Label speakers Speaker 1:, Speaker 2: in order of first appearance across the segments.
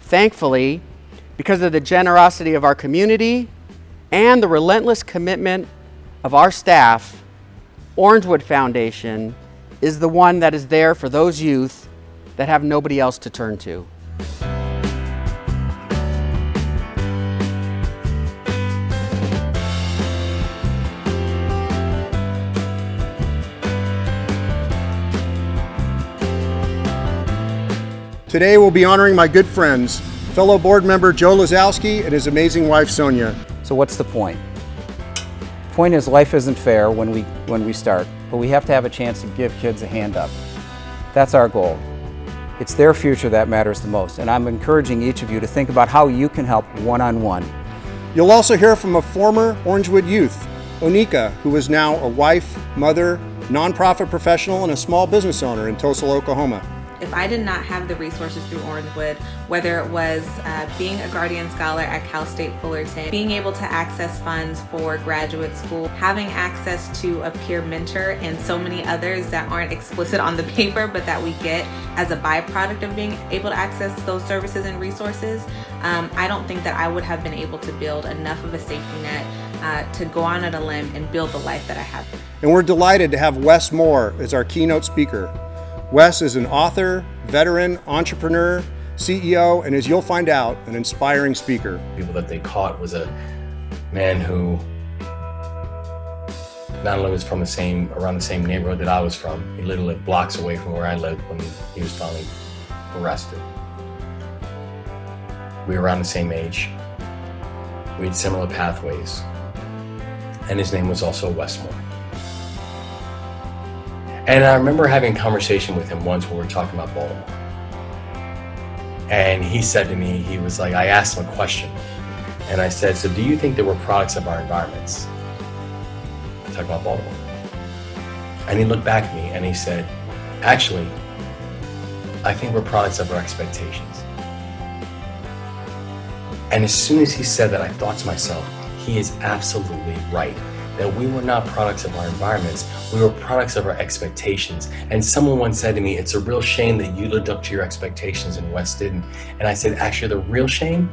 Speaker 1: Thankfully, because of the generosity of our community and the relentless commitment of our staff, Orangewood Foundation is the one that is there for those youth that have nobody else to turn to.
Speaker 2: Today we'll be honoring my good friends, fellow board member Joe Lazowski and his amazing wife Sonia.
Speaker 3: So what's the point? The point is life isn't fair when we start, but we have to have a chance to give kids a hand up. That's our goal. It's their future that matters the most, and I'm encouraging each of you to think about how you can help one-on-one.
Speaker 2: You'll also hear from a former Orangewood youth, Onika, who is now a wife, mother, nonprofit professional, and a small business owner in Tulsa, Oklahoma.
Speaker 4: If I did not have the resources through Orangewood, whether it was being a Guardian Scholar at Cal State Fullerton, being able to access funds for graduate school, having access to a peer mentor, and so many others that aren't explicit on the paper, but that we get as a byproduct of being able to access those services and resources, I don't think that I would have been able to build enough of a safety net to go on a limb and build the life that I have.
Speaker 2: And we're delighted to have Wes Moore as our keynote speaker. Wes is an author, veteran, entrepreneur, CEO, and as you'll find out, an inspiring speaker.
Speaker 5: People that they caught was a man who not only was from around the same neighborhood that I was from, he literally lived blocks away from where I lived when he was finally arrested. We were around the same age. We had similar pathways. And his name was also Wes Moore. And I remember having a conversation with him once when we were talking about Baltimore. And he said to me, he was like, I asked him a question. And I said, so do you think that we're products of our environments? Talking about Baltimore. And he looked back at me and he said, actually, I think we're products of our expectations. And as soon as he said that, I thought to myself, he is absolutely right. That we were not products of our environments, we were products of our expectations. And someone once said to me, it's a real shame that you lived up to your expectations and Wes didn't. And I said, actually, the real shame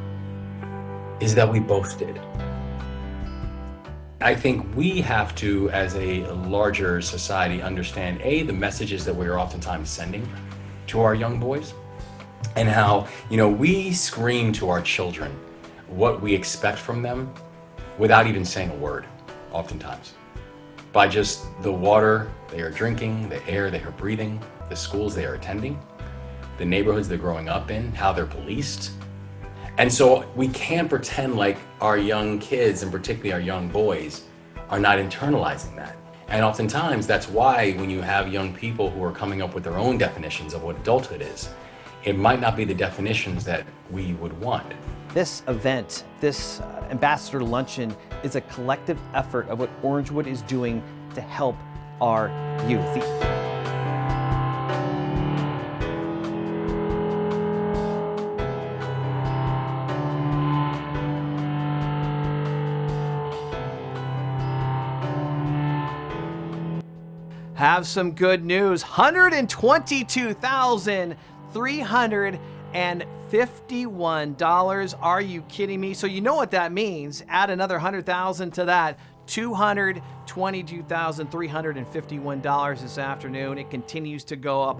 Speaker 5: is that we both did. I think we have to, as a larger society, understand, A, the messages that we are oftentimes sending to our young boys, and how, we scream to our children what we expect from them without even saying a word. Oftentimes, by just the water they are drinking, the air they are breathing, the schools they are attending, the neighborhoods they're growing up in, how they're policed. And so we can't pretend like our young kids, and particularly our young boys, are not internalizing that. And oftentimes that's why when you have young people who are coming up with their own definitions of what adulthood is, it might not be the definitions that we would want.
Speaker 6: This event, this Ambassador Luncheon, is a collective effort of what Orangewood is doing to help our youth. Have some good news. $122,351. Are you kidding me? So you know what that means. Add another $100,000 to that. $222,351 this afternoon. It continues to go up.